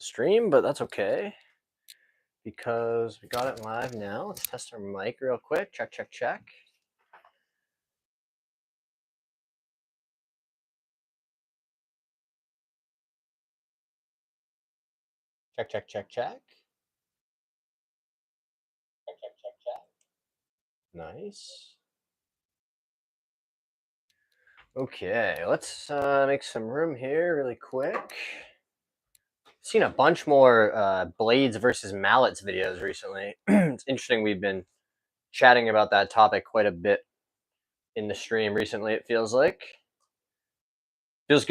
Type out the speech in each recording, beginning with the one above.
stream, but that's okay because we got it live now. Let's test our mic real quick. Check, check, check. Check, check, check, check. Check, check, check, check. Nice. Okay, let's make some room here really quick. Seen a bunch more blades versus mallets videos recently. It's interesting. We've been chatting about that topic quite a bit in the stream recently. It feels good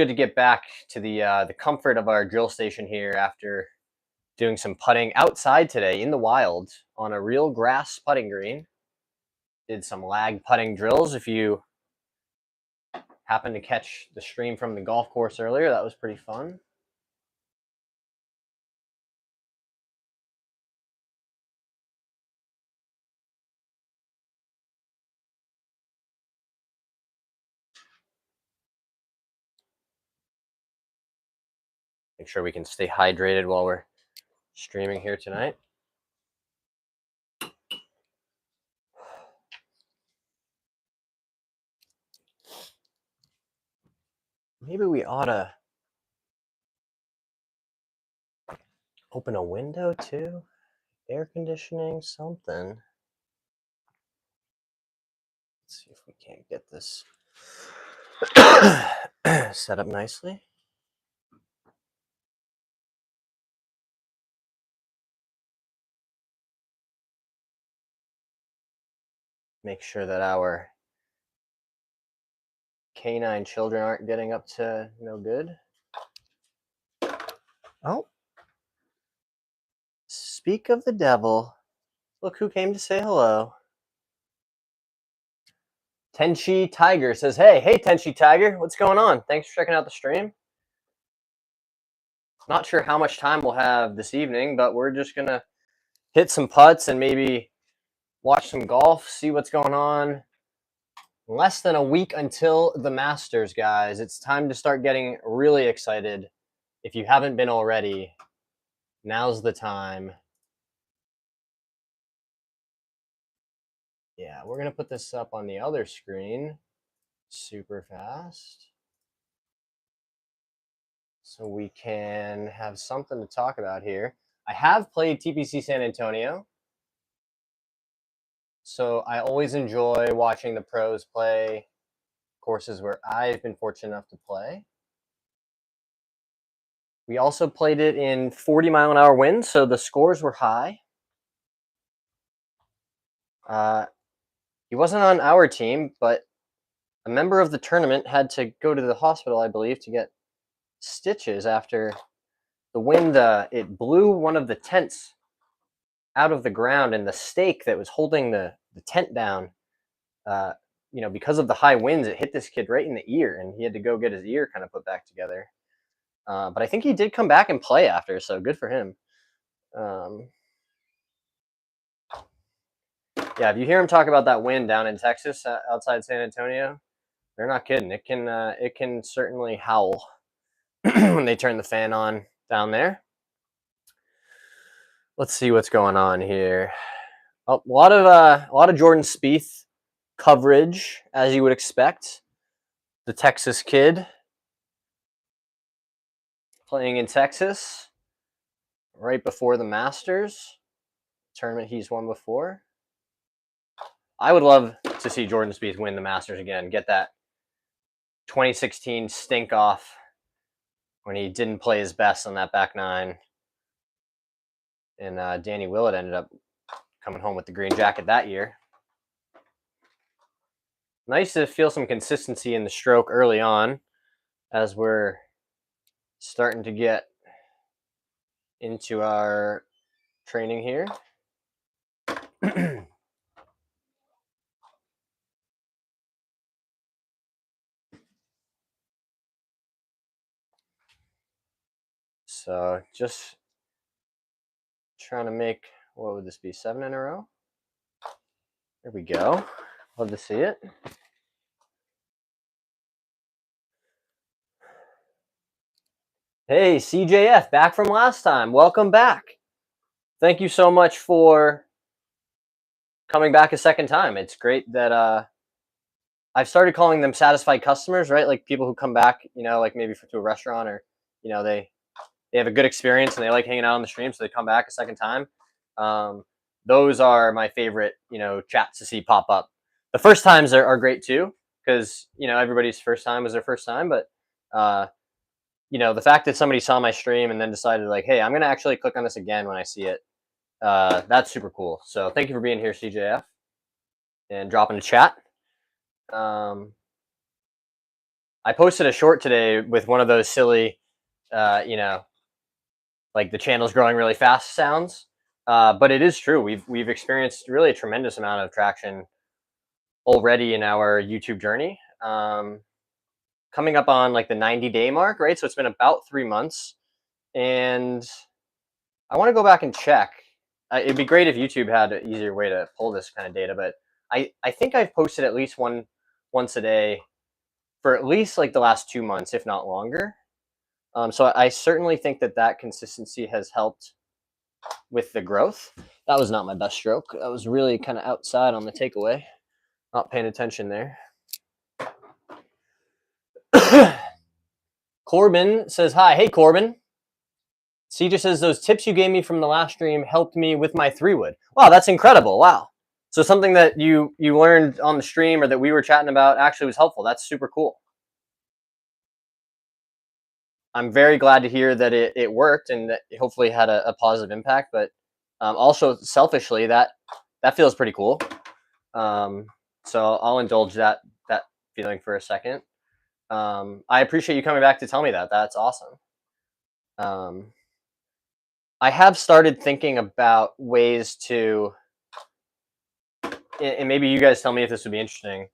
to get back to the comfort of our drill station here after doing some putting outside today in the wild on a real grass putting green. Did some lag putting drills. If you happened to catch the stream from the golf course earlier, that was pretty fun. Make sure we can stay hydrated while we're streaming here tonight. Maybe we ought to open a window too. Air conditioning, something. Let's see if we can't get this set up nicely. Make sure that our canine children aren't getting up to no good. Oh. Speak of the devil. Look who came to say hello. Tenchi Tiger says, hey Tenchi Tiger, what's going on? Thanks for checking out the stream. Not sure how much time we'll have this evening, but we're just going to hit some putts and maybe watch some golf, see what's going on. Less than a week until the Masters, guys. It's time to start getting really excited. If you haven't been already, now's the time. Yeah, we're going to put this up on the other screen super fast so we can have something to talk about here. I have played TPC San Antonio, so I always enjoy watching the pros play courses where I've been fortunate enough to play. We also played it in 40-mile-an-hour winds, so the scores were high. He wasn't on our team, but a member of the tournament had to go to the hospital, I believe, to get stitches after the wind. It blew one of the tents out of the ground, and the stake that was holding the tent down, because of the high winds, it hit this kid right in the ear, and he had to go get his ear kind of put back together. But I think he did come back and play after, so good for him. Yeah, if you hear him talk about that wind down in Texas outside San Antonio, they're not kidding. It can certainly howl when they turn the fan on down there. Let's see what's going on here. A lot of Jordan Spieth coverage, as you would expect. The Texas kid playing in Texas right before the Masters tournament he's won before. I would love to see Jordan Spieth win the Masters again. Get that 2016 stink off when he didn't play his best on that back nine. And Danny Willett ended up coming home with the green jacket that year. Nice to feel some consistency in the stroke early on as we're starting to get into our training here. So just trying to make, what would this be, 7 in a row? There we go. Love to see it. Hey, CJF, back from last time. Welcome back. Thank you so much for coming back a second time. It's great that I've started calling them satisfied customers, right? Like people who come back, like maybe to a restaurant or they have a good experience and they like hanging out on the stream, so they come back a second time. Um, those are my favorite, chats to see pop up. The first times are great too, because everybody's first time was their first time. But uh, the fact that somebody saw my stream and then decided like, hey, I'm gonna actually click on this again when I see it. That's super cool. So thank you for being here, CJF, and dropping a chat. Um, I posted a short today with one of those silly, uh, you know, like the channel's growing really fast sounds. But it is true. We've experienced really a tremendous amount of traction already in our YouTube journey. Coming up on like the 90-day mark, right? So it's been about 3 months, and I want to go back and check. It'd be great if YouTube had an easier way to pull this kind of data, but I think I've posted at least once a day for at least like the last 2 months, if not longer. So I certainly think that consistency has helped with the growth. That was not my best stroke. That was really kind of outside on the takeaway. Not paying attention there. Corbin says hi. Hey, Corbin. CJ says those tips you gave me from the last stream helped me with my 3-wood. Wow, that's incredible. Wow. So something that you learned on the stream or that we were chatting about actually was helpful. That's super cool. I'm very glad to hear that it worked and that it hopefully had a positive impact. But also selfishly, that feels pretty cool. So I'll indulge that feeling for a second. I appreciate you coming back to tell me that. That's awesome. I have started thinking about ways to, and maybe you guys tell me if this would be interesting.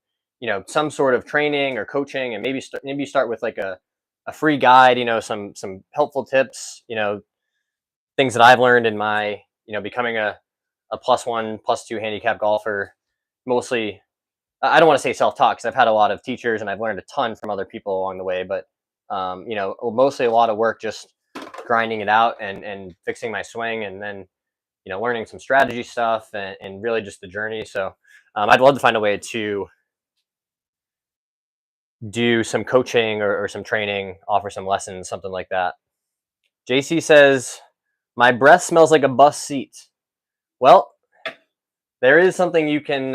Some sort of training or coaching, and maybe start with like a free guide. Some helpful tips. Things that I've learned in my becoming a +1, +2 handicap golfer. Mostly, I don't want to say self-taught because I've had a lot of teachers and I've learned a ton from other people along the way. But mostly a lot of work just grinding it out and fixing my swing, and then learning some strategy stuff and really just the journey. So I'd love to find a way to do some coaching or some training, offer some lessons, something like that. JC says, my breath smells like a bus seat. Well, there is something you can,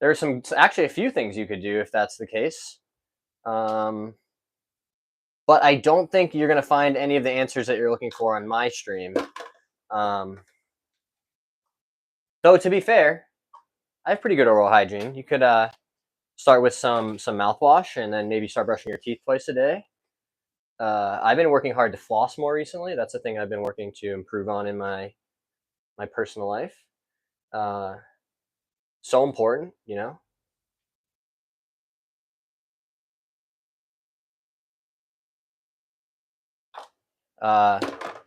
there's actually a few things you could do if that's the case. But I don't think you're going to find any of the answers that you're looking for on my stream. Though to be fair, I have pretty good oral hygiene. You could start with some mouthwash and then maybe start brushing your teeth twice a day. I've been working hard to floss more recently. That's a thing I've been working to improve on in my personal life. So important.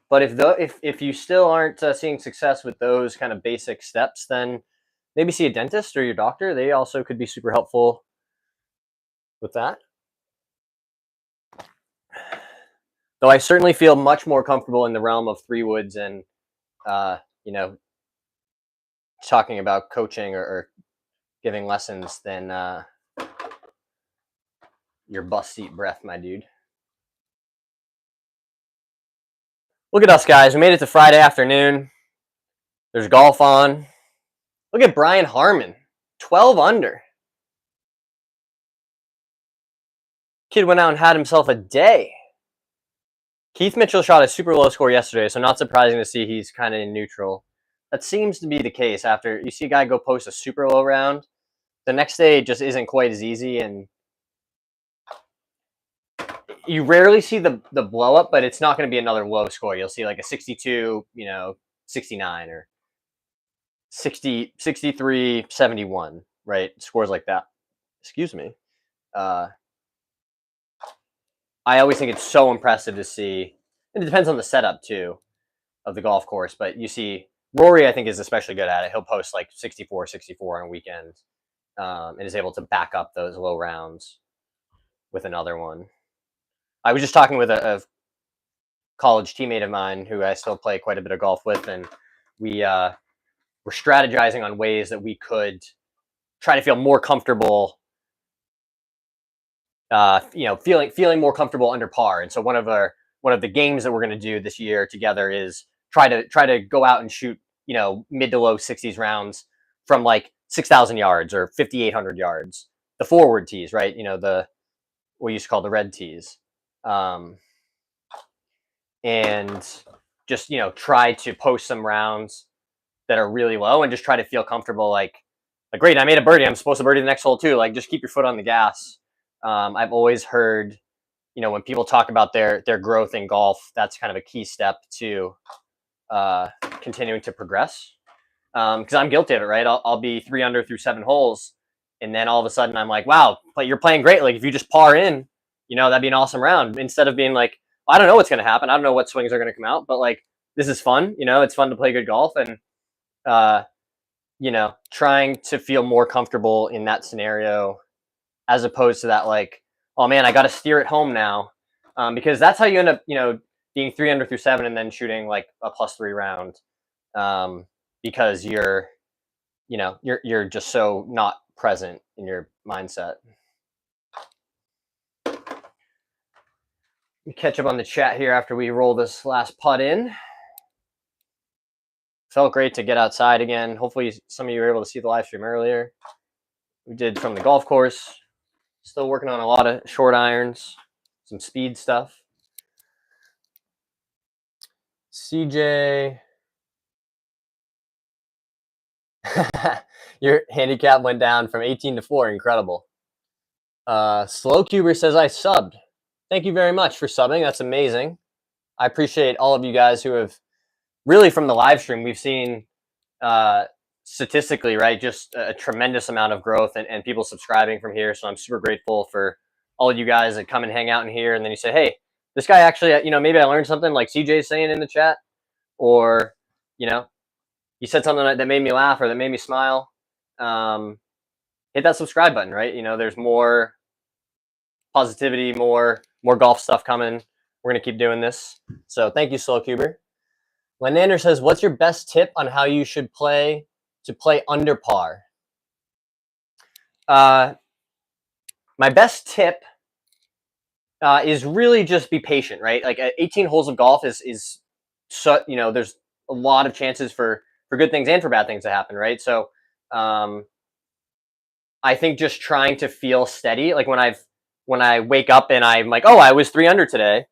But if you still aren't seeing success with those kind of basic steps, then maybe see a dentist or your doctor. They also could be super helpful with that. Though I certainly feel much more comfortable in the realm of 3-woods and talking about coaching or giving lessons than your bus seat breath, my dude. Look at us, guys. We made it to Friday afternoon. There's golf on. Look at Brian Harmon, 12 under. Kid went out and had himself a day. Keith Mitchell shot a super low score yesterday, so not surprising to see he's kind of in neutral. That seems to be the case after you see a guy go post a super low round. The next day just isn't quite as easy, and you rarely see the blow up, but it's not going to be another low score. You'll see like a 62, 69 or 60, 63, 71, right? Scores like that. Excuse me. I always think it's so impressive to see. And it depends on the setup too of the golf course, but you see Rory, I think, is especially good at it. He'll post like 64, 64 on weekends, and is able to back up those low rounds with another one. I was just talking with a college teammate of mine who I still play quite a bit of golf with, and we were strategizing on ways that we could try to feel more comfortable, feeling more comfortable under par. And so one of the games that we're going to do this year together is try to go out and shoot, mid to low 60s rounds from like 6,000 yards or 5,800 yards. The forward tees, right? The what we used to call the red tees, and just try to post some rounds that are really low and just try to feel comfortable. Like great, I made a birdie. I'm supposed to birdie the next hole too. Like just keep your foot on the gas. I've always heard, when people talk about their growth in golf, that's kind of a key step to continuing to progress. Because I'm guilty of it, right? I'll be 3 under through 7 holes, and then all of a sudden I'm like, wow, but you're playing great. Like if you just par in, that'd be an awesome round. Instead of being like, I don't know what's going to happen. I don't know what swings are going to come out, but like this is fun. It's fun to play good golf, and trying to feel more comfortable in that scenario, as opposed to that like, oh man, I got to steer it home now, because that's how you end up, being 3 under through 7 and then shooting like a +3 round, because you're just so not present in your mindset. We catch up on the chat here after we roll this last putt in. Felt great to get outside again. Hopefully some of you were able to see the live stream earlier. We did from the golf course. Still working on a lot of short irons, some speed stuff. CJ, your handicap went down from 18 to 4. Incredible. Slow Cuber says I subbed. Thank you very much for subbing. That's amazing. I appreciate all of you guys who have really, from the live stream, we've seen statistically, right, just a tremendous amount of growth and people subscribing from here. So I'm super grateful for all of you guys that come and hang out in here. And then you say, hey, this guy actually, maybe I learned something, like CJ's saying in the chat, or, you said something that made me laugh or that made me smile. Hit that subscribe button, right? There's more positivity, more golf stuff coming. We're going to keep doing this. So thank you, Slow Cuber. Lenander says, what's your best tip on how you should play to play under par? My best tip is really just be patient, right? Like 18 holes of golf is so, there's a lot of chances for good things and for bad things to happen, right? So I think just trying to feel steady, like when I wake up and I'm like, oh, I was 3 under today.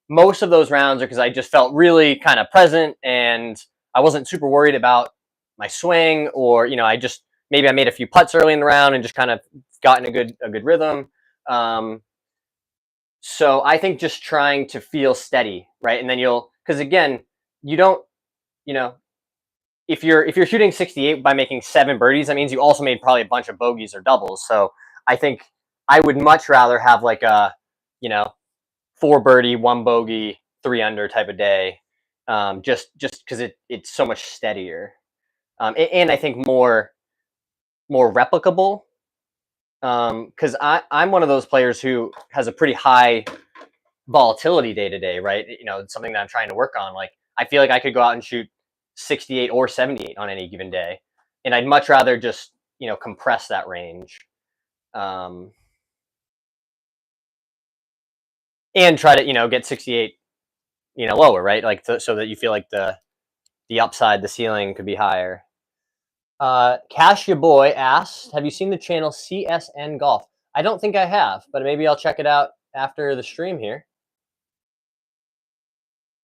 Most of those rounds are because I just felt really kind of present and I wasn't super worried about my swing, or maybe I made a few putts early in the round and just kind of got in a good rhythm. So I think just trying to feel steady, right? And then because again, you don't, if you're shooting 68 by making 7 birdies, that means you also made probably a bunch of bogeys or doubles. So I think I would much rather have like a, 4 birdie, 1 bogey, 3 under type of day, just because it's so much steadier, and I think more replicable. Because I'm one of those players who has a pretty high volatility day to day, right? It's something that I'm trying to work on. Like I feel like I could go out and shoot 68 or 78 on any given day, and I'd much rather just compress that range. And try to get 68 lower, right? Like so that you feel like the upside, the ceiling could be higher. Cash your boy asks, have you seen the channel CSN Golf? I don't think I have, but maybe I'll check it out after the stream here.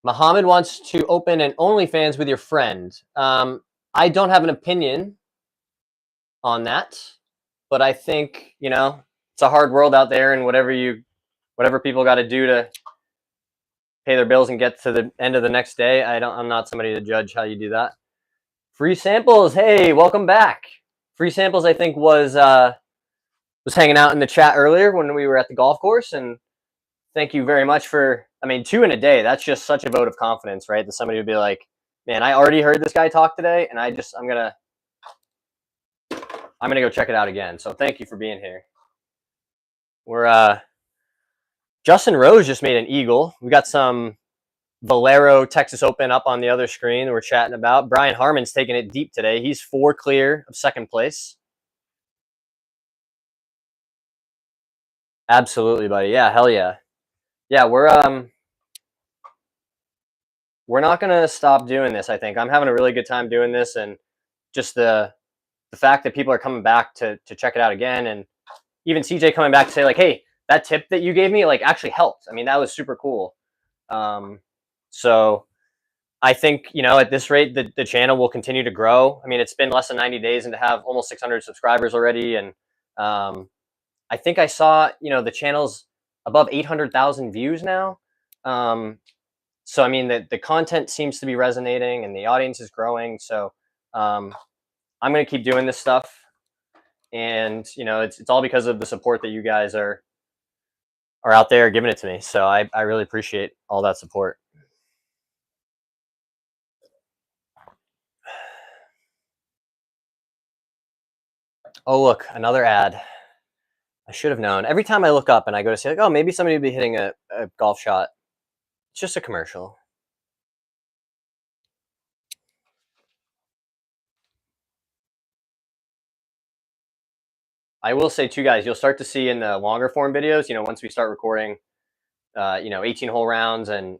Muhammad wants to open an OnlyFans with your friend. I don't have an opinion on that, but I think it's a hard world out there, and whatever people got to do to pay their bills and get to the end of the next day, I'm not somebody to judge how you do that. Free samples, hey, welcome back. Free samples, I think, was hanging out in the chat earlier when we were at the golf course, and thank you very much for, 2 in a day. That's just such a vote of confidence, right? That somebody would be like, man, I already heard this guy talk today, and I'm gonna go check it out again. So thank you for being here. We're Justin Rose just made an eagle. We got some Valero Texas Open up on the other screen we're chatting about. Brian Harmon's taking it deep today. He's 4 clear of second place. Absolutely, buddy. Yeah, hell yeah. Yeah, we're not gonna stop doing this. I think I'm having a really good time doing this, and just the fact that people are coming back to check it out again, and even CJ coming back to say like, hey, that tip that you gave me like actually helped. I mean, that was super cool. So I think, at this rate, the channel will continue to grow. I mean, it's been less than 90 days and to have almost 600 subscribers already. And I think I saw, the channel's above 800,000 views now. So, I mean, the content seems to be resonating and the audience is growing. So I'm going to keep doing this stuff. And, it's all because of the support that you guys are out there giving it to me. So I really appreciate all that support. Oh, look, another ad. I should have known. Every time I look up and I go to say, like, oh, maybe somebody would be hitting a golf shot. It's just a commercial. I will say too, guys, you'll start to see in the longer form videos, once we start recording, 18 hole rounds and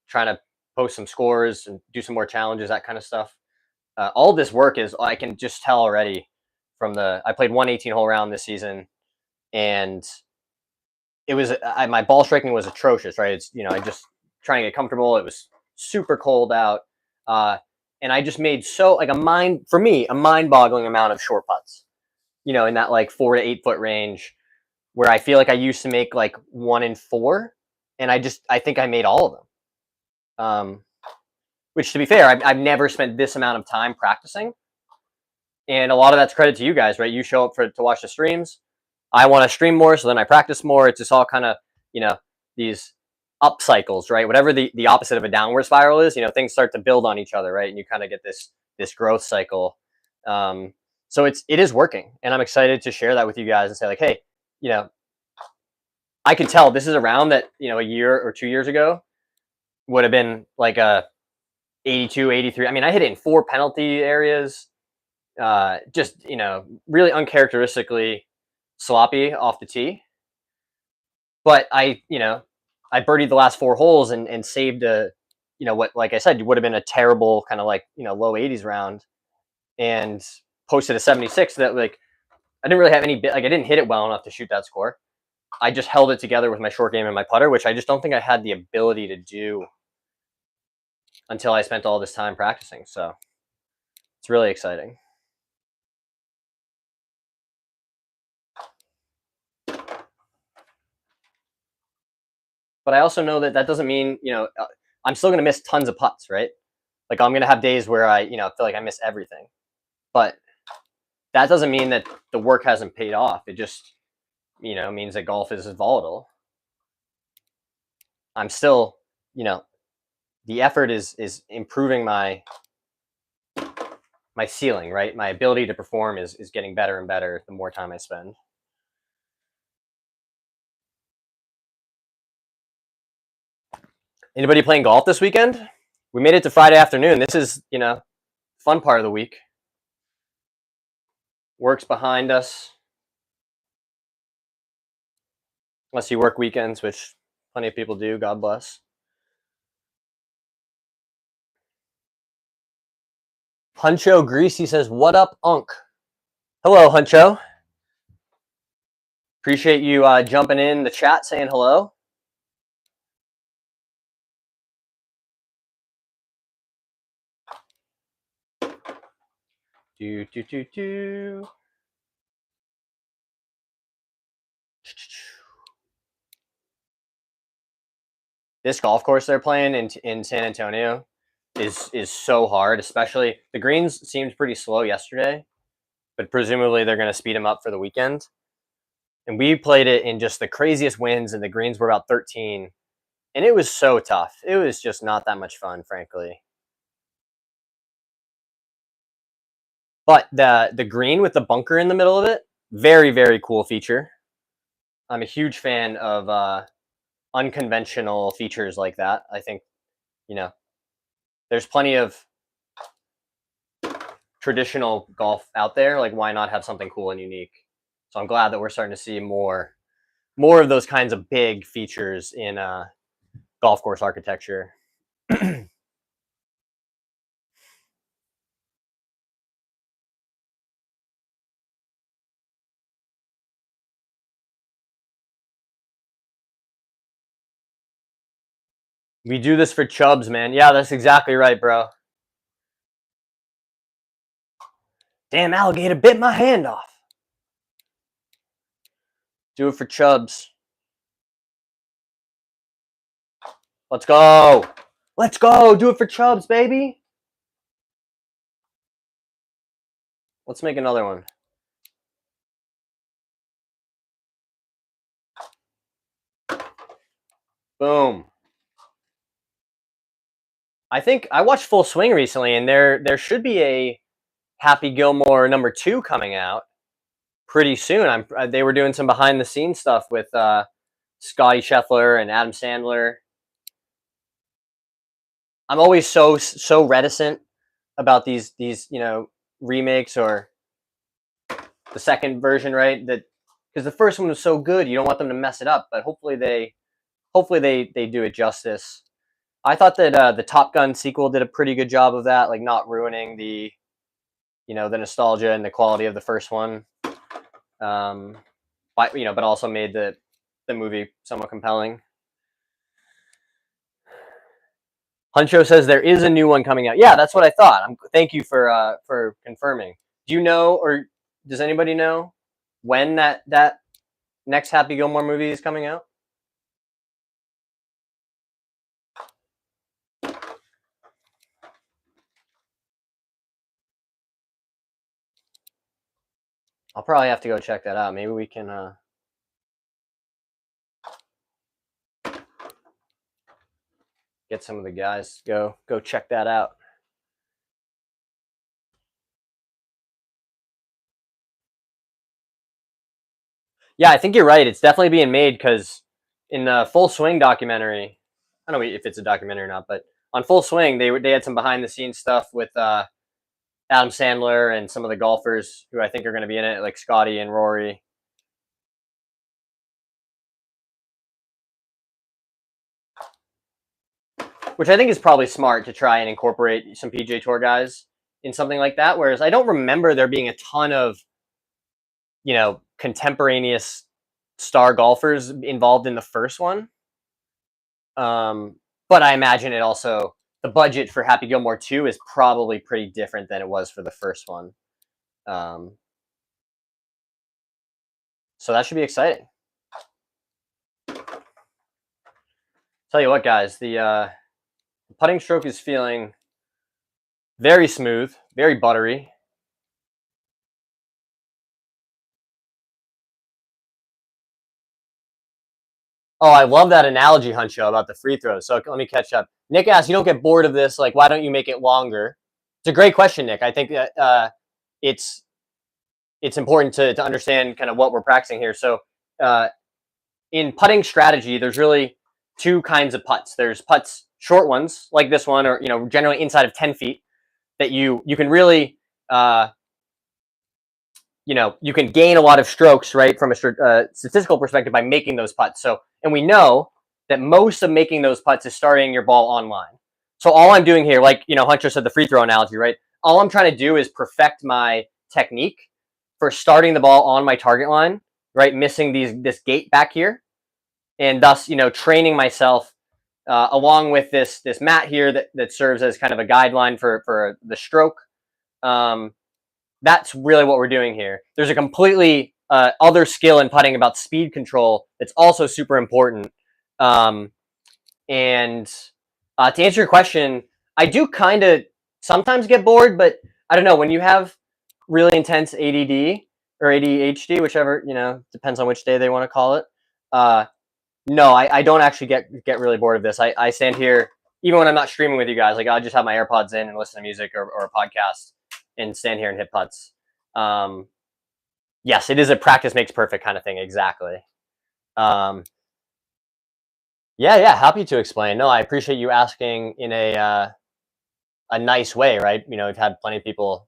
trying to post some scores and do some more challenges, that kind of stuff. All this work is, I can just tell already from I played one 18 hole round this season, and it was, my ball striking was atrocious, right? It's, I just trying to get comfortable. It was super cold out. And I just made a mind-boggling amount of short putts, in that like 4 to 8 foot range, where I feel like I used to make like 1 in 4, and I think I made all of them. Which, to be fair, I've never spent this amount of time practicing, and a lot of that's credit to you guys, right? You show up to watch the streams. I want to stream more, so then I practice more. It's just all kind of, these up cycles, right? Whatever the opposite of a downward spiral is, things start to build on each other, right? And you kind of get this growth cycle. So it is working, and I'm excited to share that with you guys and say like, hey, I can tell this is a round that, a year or 2 years ago would have been like a 82, 83. I mean, I hit it in 4 penalty areas, just, really uncharacteristically sloppy off the tee. But I birdied the last 4 holes and saved what, like I said, would have been a terrible kind of like, low 80s round, and posted a 76 that like, I didn't really have any I didn't hit it well enough to shoot that score. I just held it together with my short game and my putter, which I just don't think I had the ability to do until I spent all this time practicing. So it's really exciting. But I also know that doesn't mean, I'm still going to miss tons of putts, right? Like I'm going to have days where I, feel like I miss everything. But that doesn't mean that the work hasn't paid off. It just, means that golf is volatile. I'm still, the effort is improving my ceiling, right? My ability to perform is getting better and better the more time I spend. Anybody playing golf this weekend? We made it to Friday afternoon. This is, fun part of the week. Work's behind us. Unless you work weekends, which plenty of people do. God bless. Huncho Greasy says, "What up, Unk?" Hello, Huncho. Appreciate you jumping in the chat, saying hello. Do do do do. This golf course they're playing in San Antonio is so hard. Especially the greens seemed pretty slow yesterday, but presumably they're going to speed them up for the weekend. And we played it in just the craziest winds, and the greens were about 13, and it was so tough. It was just not that much fun, frankly. But the green with the bunker in the middle of it, very, very cool feature. I'm a huge fan of unconventional features like that. I think, there's plenty of traditional golf out there. Like, why not have something cool and unique? So I'm glad that we're starting to see more of those kinds of big features in golf course architecture. We do this for chubs, man. Yeah, that's exactly right, bro. Damn alligator bit my hand off. Do it for chubs. Let's go. Let's go. Do it for chubs, baby. Let's make another one. Boom. I think I watched Full Swing recently, and there should be a Happy Gilmore #2 coming out pretty soon. They were doing some behind the scenes stuff with Scotty Scheffler and Adam Sandler. I'm always so reticent about these remakes or the second version, right? That because the first one was so good, you don't want them to mess it up. But hopefully they do it justice. I thought that the Top Gun sequel did a pretty good job of that, like not ruining the nostalgia and the quality of the first one. But also made the movie somewhat compelling. Huncho says there is a new one coming out. Yeah, that's what I thought. Thank you for confirming. Do you know, or does anybody know when that next Happy Gilmore movie is coming out? I'll probably have to go check that out. Maybe we can get some of the guys go check that out. Yeah, I think you're right. It's definitely being made because in the Full Swing documentary, I don't know if it's a documentary or not, but on Full Swing they had some behind the scenes stuff with Adam Sandler and some of the golfers who I think are going to be in it, like Scotty and Rory. Which I think is probably smart to try and incorporate some PGA Tour guys in something like that. Whereas I don't remember there being a ton of, contemporaneous star golfers involved in the first one. But I imagine the budget for Happy Gilmore 2 is probably pretty different than it was for the first one. So that should be exciting. Tell you what, guys, the putting stroke is feeling very smooth, very buttery. Oh, I love that analogy, Huncho, about the free throws. So let me catch up. Nick asks, you don't get bored of this? Like, why don't you make it longer? It's a great question, Nick. I think that it's important to understand kind of what we're practicing here. So in putting strategy, there's really two kinds of putts. There's putts, short ones like this one, or generally inside of 10 feet, that you can really you can gain a lot of strokes, right, from a statistical perspective by making those putts. So, and we know that most of making those putts is starting your ball on line. So all I'm doing here, like, Hunter said, the free throw analogy, right? All I'm trying to do is perfect my technique for starting the ball on my target line, right? Missing this gate back here, and thus, training myself along with this mat here that serves as kind of a guideline for the stroke. That's really what we're doing here. There's a completely other skill in putting about speed control that's also super important. And to answer your question, I do kind of sometimes get bored, but I don't know, when you have really intense ADD or ADHD, whichever, depends on which day they want to call it. No, I don't actually get really bored of this. I stand here, even when I'm not streaming with you guys, like I'll just have my AirPods in and listen to music or a podcast and stand here and hit putts. Yes, it is a practice makes perfect kind of thing. Exactly. Yeah, yeah, happy to explain. No, I appreciate you asking in a nice way, right? We've had plenty of people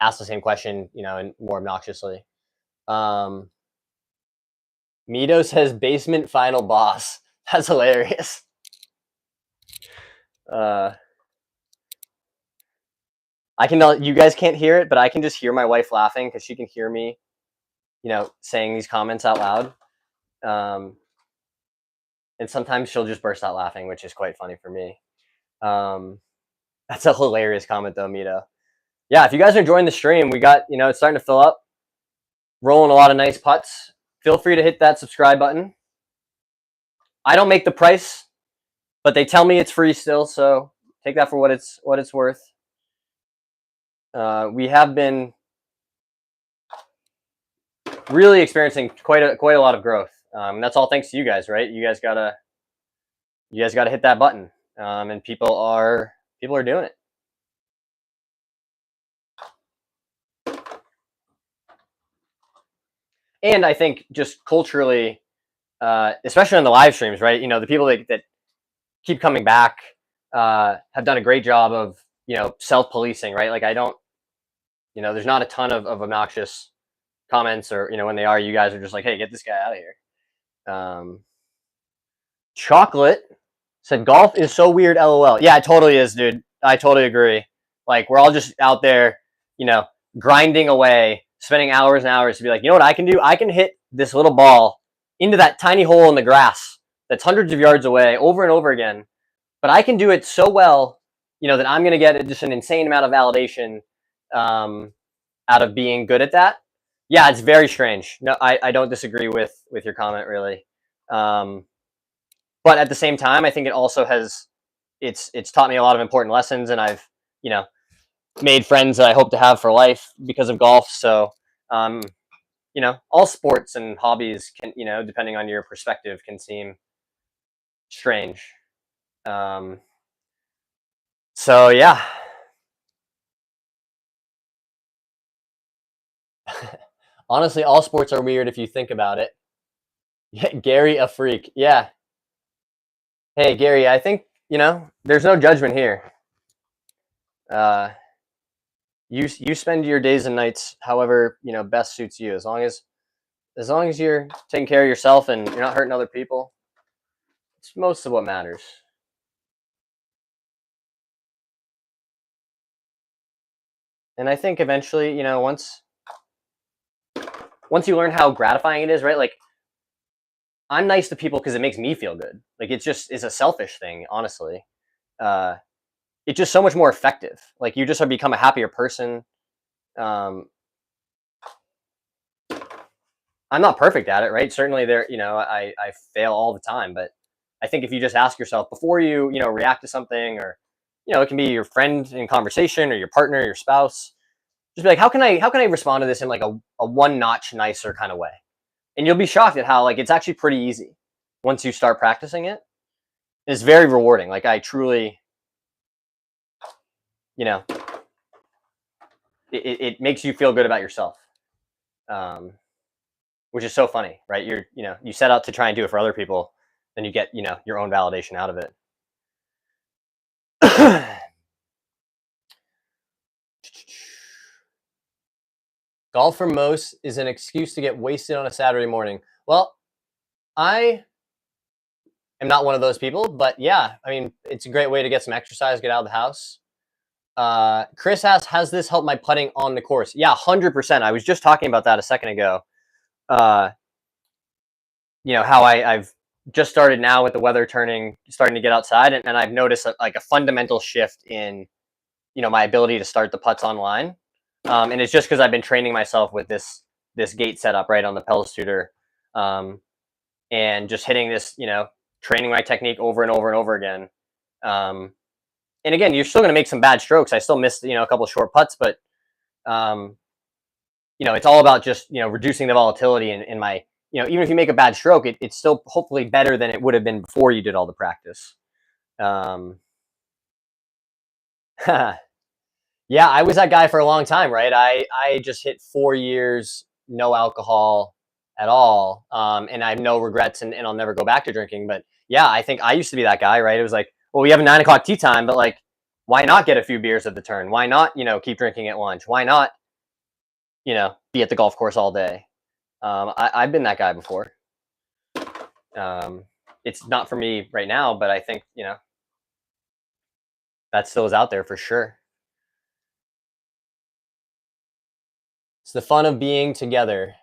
ask the same question, and more obnoxiously. Um, Mito says basement final boss. That's hilarious. Uh, I can. You guys can't hear it, but I can just hear my wife laughing because she can hear me, saying these comments out loud. Um, and sometimes she'll just burst out laughing, which is quite funny for me. Um, that's a hilarious comment, though, Mito. Yeah, if you guys are enjoying the stream, we got it's starting to fill up, rolling a lot of nice putts. Feel free to hit that subscribe button. I don't make the price, but they tell me it's free still, so take that for what it's worth. We have been really experiencing quite a lot of growth. That's all thanks to you guys, right? You guys gotta hit that button, and people are doing it. And I think just culturally, especially on the live streams, right? The people that keep coming back have done a great job of self policing, right? Like I don't, there's not a ton of obnoxious comments, or when they are, you guys are just like, hey, get this guy out of here. Chocolate said golf is so weird, lol. Yeah, it totally is, dude. I totally agree. Like we're all just out there, grinding away, spending hours and hours to be like, you know what I can do? I can hit this little ball into that tiny hole in the grass that's hundreds of yards away over and over again. But I can do it so well, that I'm going to get just an insane amount of validation out of being good at that. Yeah, it's very strange. No, I don't disagree with your comment really. But at the same time, I think it also has it's taught me a lot of important lessons, and I've you know made friends that I hope to have for life because of golf. So all sports and hobbies can depending on your perspective can seem strange. So yeah. Honestly, all sports are weird if you think about it. Yeah, Gary, a freak. Yeah. Hey, Gary, I think, there's no judgment here. You spend your days and nights however, best suits you. As long as you're taking care of yourself and you're not hurting other people, it's most of what matters. And I think eventually, once you learn how gratifying it is, right? Like I'm nice to people because it makes me feel good. Like it's a selfish thing, honestly. Uh, it's just so much more effective. Like you just have become a happier person. Um, I'm not perfect at it, right? Certainly, I fail all the time, but I think if you just ask yourself before you react to something, or it can be your friend in conversation, or your partner, or your spouse, just be like, how can I respond to this in like a one notch nicer kind of way? And you'll be shocked at how like it's actually pretty easy once you start practicing it. It's very rewarding. Like I truly, you know, it makes you feel good about yourself. Um, which is so funny, right? You set out to try and do it for other people, then you get, your own validation out of it. Golf for most is an excuse to get wasted on a Saturday morning. Well, I am not one of those people, but yeah, I mean, it's a great way to get some exercise, get out of the house. Chris asks, has this helped my putting on the course? Yeah, 100%. I was just talking about that a second ago. Uh, how I've just started now with the weather starting to get outside, and I've noticed like a fundamental shift in my ability to start the putts online, and it's just because I've been training myself with this gate setup right on the Pels tutor, and just hitting this, training my technique over and over and over again. And again, you're still going to make some bad strokes. I still missed a couple of short putts, but um, it's all about just reducing the volatility in my even if you make a bad stroke, it's still hopefully better than it would have been before you did all the practice. Yeah, I was that guy for a long time, right? I just hit 4 years, no alcohol at all, and I have no regrets, and I'll never go back to drinking. But yeah, I think I used to be that guy, right? It was like, well, we have a 9 o'clock tea time, but like, why not get a few beers at the turn? Why not, keep drinking at lunch? Why not, be at the golf course all day? I've been that guy before. It's not for me right now, but I think, that still is out there for sure. It's the fun of being together.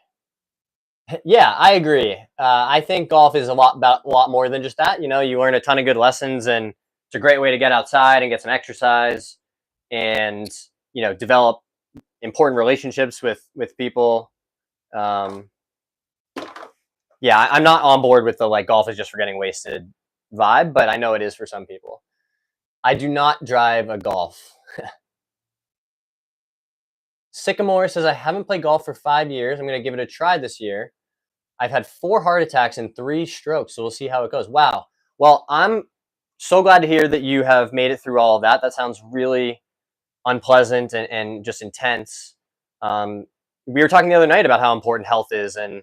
Yeah, I agree. I think golf is a lot more than just that. You learn a ton of good lessons, and it's a great way to get outside and get some exercise, and develop important relationships with people. Um, yeah, I'm not on board with the like golf is just for getting wasted vibe, but I know it is for some people. I do not drive a golf. Sycamore says I haven't played golf for 5 years. I'm going to give it a try this year. I've had 4 heart attacks and 3 strokes, so we'll see how it goes. Wow. Well, I'm so glad to hear that you have made it through all of that. That sounds really unpleasant and just intense. We were talking the other night about how important health is, and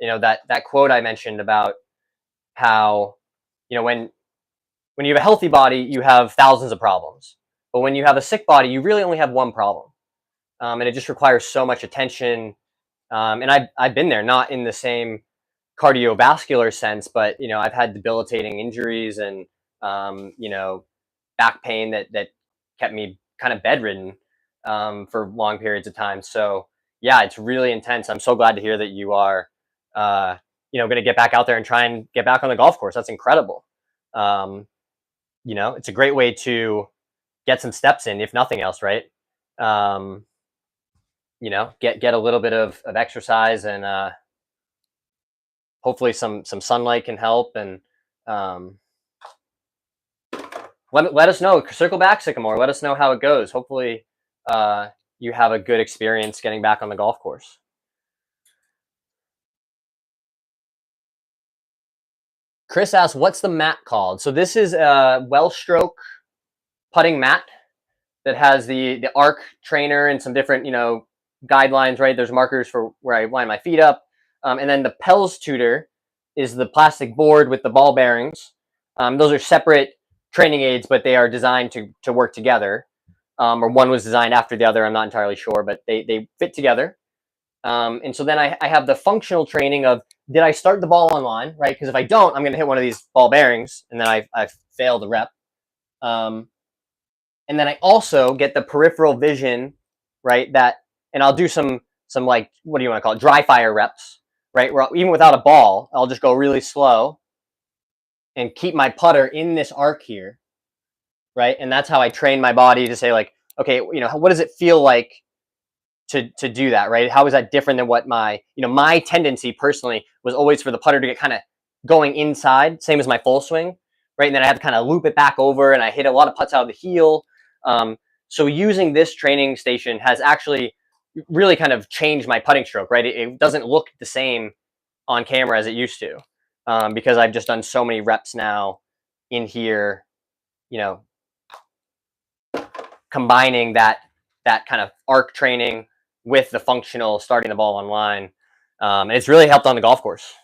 that quote I mentioned about how when you have a healthy body, you have thousands of problems, but when you have a sick body, you really only have one problem, and it just requires so much attention. And I've been there, not in the same cardiovascular sense, but I've had debilitating injuries and back pain that kept me kind of bedridden for long periods of time. So yeah, it's really intense. I'm so glad to hear that you are going to get back out there and try and get back on the golf course. That's incredible. Um, it's a great way to get some steps in, if nothing else, right? Um, get a little bit of exercise, and hopefully some sunlight can help. And um, let us know. Circle back, Sycamore. Let us know how it goes. Hopefully, you have a good experience getting back on the golf course. Chris asks, "What's the mat called?" So this is a well stroke putting mat that has the arc trainer and some different guidelines. Right, there's markers for where I line my feet up, and then the Pels tutor is the plastic board with the ball bearings. Those are separate training aids, but they are designed to work together. Or one was designed after the other. I'm not entirely sure, but they fit together. And so then I have the functional training of, did I start the ball on line, right? Because if I don't, I'm going to hit one of these ball bearings, and then I've failed the rep. And then I also get the peripheral vision, right? And I'll do some like, what do you want to call it? Dry fire reps, right? Where even without a ball, I'll just go really slow and keep my putter in this arc here, right? And that's how I train my body to say, like, okay, what does it feel like to do that, right? How is that different than what my tendency personally was always for the putter to get kind of going inside, same as my full swing, right? And then I have to kind of loop it back over, and I hit a lot of putts out of the heel. So using this training station has actually really kind of changed my putting stroke, right? It doesn't look the same on camera as it used to, because I've just done so many reps now in here, combining that kind of arc training with the functional starting the ball on line. And it's really helped on the golf course.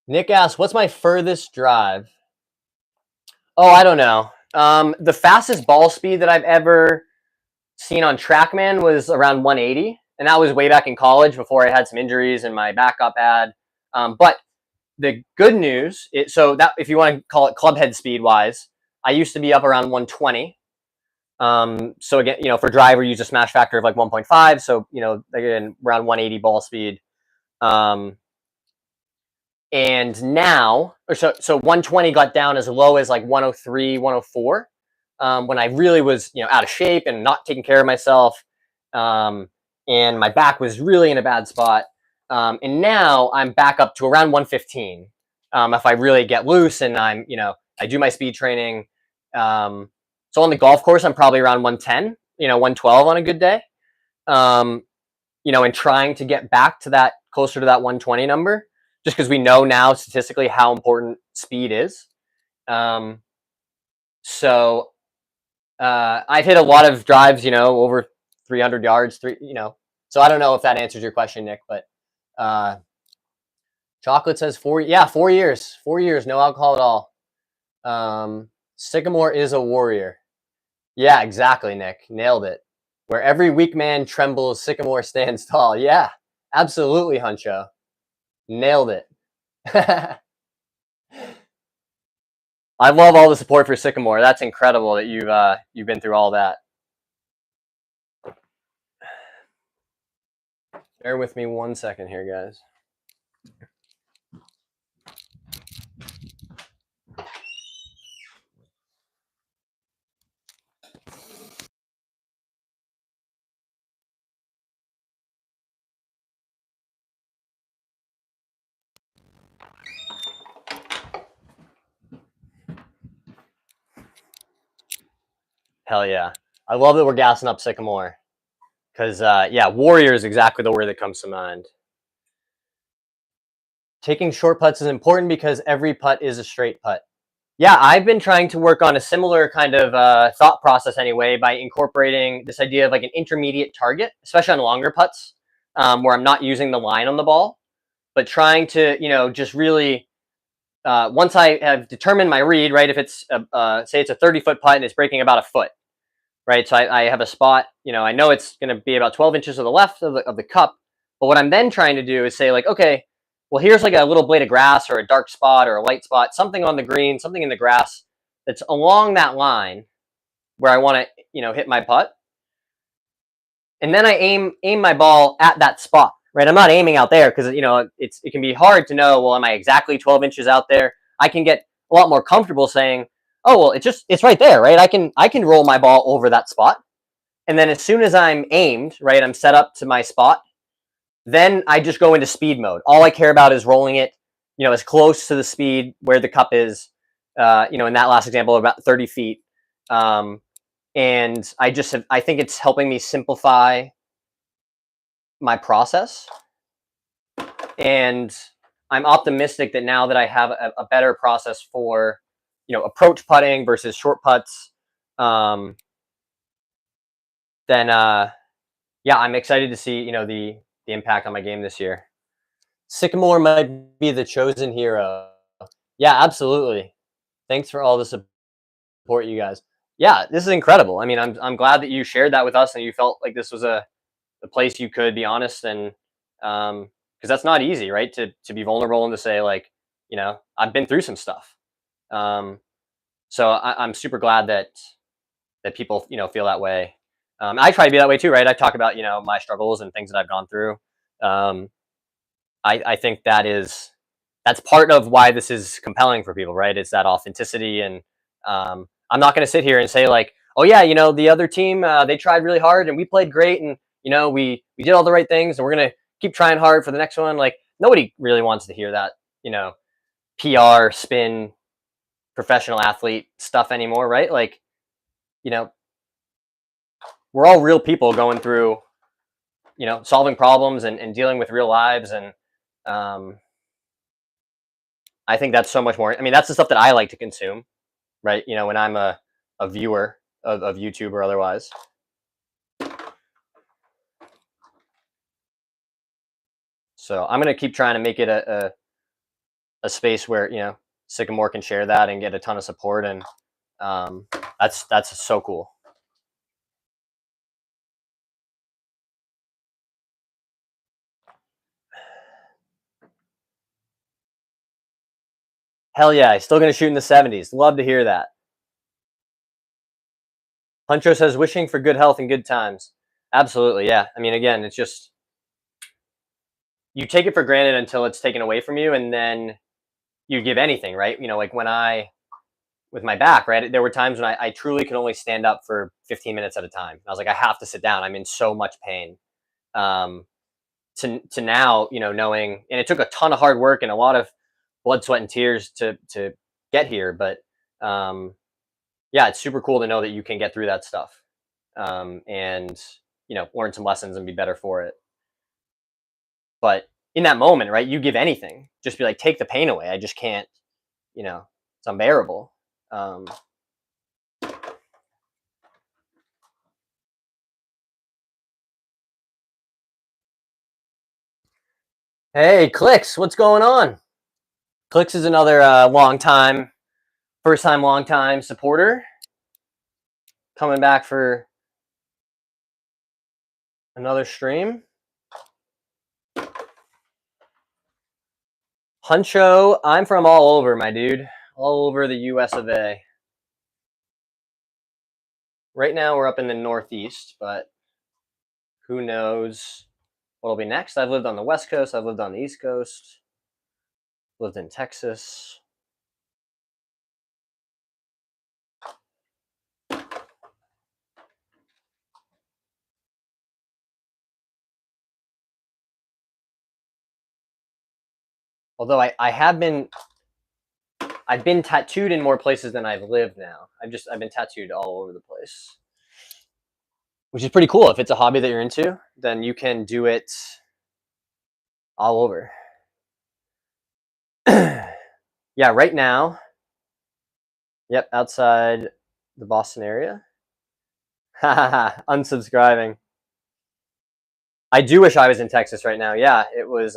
Nick asks, what's my furthest drive? Oh, I don't know. The fastest ball speed that I've ever seen on TrackMan was around 180. And that was way back in college before I had some injuries and my back got bad. But the good news is, so that if you want to call it club head speed wise, I used to be up around 120. So again, for driver, use a smash factor of like 1.5. So, again, around 180 ball speed. And now, so 120 got down as low as like 103, 104. When I really was, out of shape and not taking care of myself. And my back was really in a bad spot. And now I'm back up to around 115. If I really get loose and I do my speed training. So on the golf course, I'm probably around 110, 112 on a good day. And trying to get back to that, closer to that 120 number, just because we know now statistically how important speed is. So I've hit a lot of drives, over 300 yards, so I don't know if that answers your question, Nick, but Chocolate says 4. Yeah, 4 years. 4 years, no alcohol at all. Sycamore is a warrior. Yeah, exactly, Nick. Nailed it. Where every weak man trembles, Sycamore stands tall. Yeah, absolutely, Huncho. Nailed it. I love all the support for Sycamore. That's incredible that you've been through all that. Bear with me 1 second here, guys. Hell yeah. I love that we're gassing up Sycamore. Because, yeah, warrior is exactly the word that comes to mind. Taking short putts is important because every putt is a straight putt. Yeah, I've been trying to work on a similar kind of thought process anyway by incorporating this idea of like an intermediate target, especially on longer putts, where I'm not using the line on the ball, but trying to, just really, once I have determined my read, right, if it's, say it's a 30-foot putt and it's breaking about a foot, right? So I have a spot, I know it's going to be about 12 inches to the left of the cup. But what I'm then trying to do is say, like, okay, well, here's like a little blade of grass or a dark spot or a light spot, something on the green, something in the grass that's along that line where I want to, hit my putt. And then I aim my ball at that spot, right? I'm not aiming out there because, it can be hard to know, well, am I exactly 12 inches out there? I can get a lot more comfortable saying, oh, well, it's right there, right? I can roll my ball over that spot. And then as soon as I'm aimed, right, I'm set up to my spot, then I just go into speed mode. All I care about is rolling it, as close to the speed where the cup is, in that last example, about 30 feet. And I think it's helping me simplify my process. And I'm optimistic that now that I have a better process for, approach putting versus short putts, then, yeah, I'm excited to see, the impact on my game this year. Sycamore might be the chosen hero. Yeah, absolutely. Thanks for all the support, you guys. Yeah, this is incredible. I mean, I'm glad that you shared that with us and you felt like this was a place you could be honest and because that's not easy, right? To be vulnerable and to say like, I've been through some stuff. So I'm super glad that people feel that way. I try to be that way too, right? I talk about my struggles and things that I've gone through. Um, I think that's part of why this is compelling for people, right? It's that authenticity, and I'm not going to sit here and say like, oh yeah, the other team they tried really hard and we played great, and we did all the right things, and we're gonna keep trying hard for the next one. Like nobody really wants to hear that, PR spin, professional athlete stuff anymore, right? Like, you know, we're all real people going through, solving problems and dealing with real lives. And I think that's so much more. I mean, that's the stuff that I like to consume, right? When I'm a viewer of YouTube or otherwise. So I'm going to keep trying to make it a space where, Sycamore can share that and get a ton of support. And that's so cool. Hell yeah, he's still going to shoot in the 70s. Love to hear that. Huncho says, wishing for good health and good times. Absolutely, yeah. I mean, again, it's just, you take it for granted until it's taken away from you, and then you give anything, right? Like with my back, right? There were times when I truly could only stand up for 15 minutes at a time. I was like, I have to sit down. I'm in so much pain. To now, knowing, and it took a ton of hard work and a lot of blood, sweat, and tears to get here. But yeah, it's super cool to know that you can get through that stuff, and learn some lessons and be better for it. But in that moment, right, you give anything, just be like, take the pain away. I just can't, it's unbearable. Hey, Clicks, what's going on? Clicks is another first time, long time supporter coming back for another stream. Huncho, I'm from all over, my dude. All over the US of A. Right now we're up in the Northeast, but who knows what'll be next. I've lived on the West Coast, I've lived on the East Coast, lived in Texas. Although I've been tattooed in more places than I've lived now. I've been tattooed all over the place. Which is pretty cool. If it's a hobby that you're into, then you can do it all over. Yeah, right now, yep, outside the Boston area. Unsubscribing. I do wish I was in Texas right now. Yeah, it was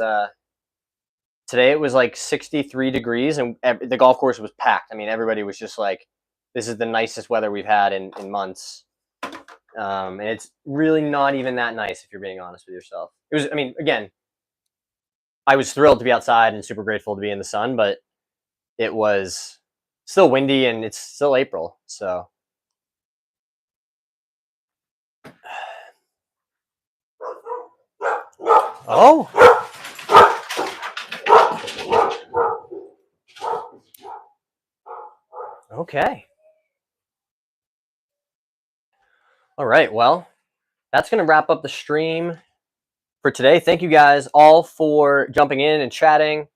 today it was like 63 degrees and the golf course was packed. I mean, everybody was just like, this is the nicest weather we've had in months. And it's really not even that nice if you're being honest with yourself. It was, I mean, again, I was thrilled to be outside and super grateful to be in the sun, but it was still windy and it's still April. So oh, okay. All right. Well, that's going to wrap up the stream for today. Thank you guys all for jumping in and chatting.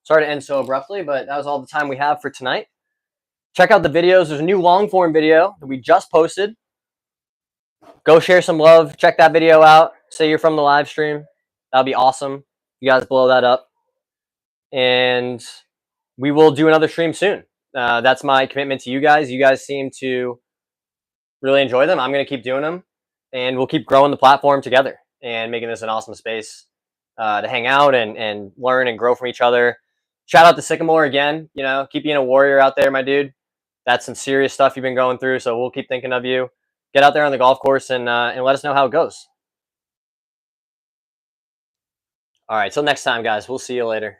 Sorry to end so abruptly, but that was all the time we have for tonight. Check out the videos. There's a new long form video that we just posted. Go share some love. Check that video out. Say you're from the live stream. That'll be awesome. You guys blow that up. And we will do another stream soon. That's my commitment to you guys. You guys seem to really enjoy them. I'm going to keep doing them. And we'll keep growing the platform together and making this an awesome space to hang out and learn and grow from each other. Shout out to Sycamore again. You know, keep being a warrior out there, my dude. That's some serious stuff you've been going through. So we'll keep thinking of you. Get out there on the golf course and let us know how it goes. All right. Till next time, guys. We'll see you later.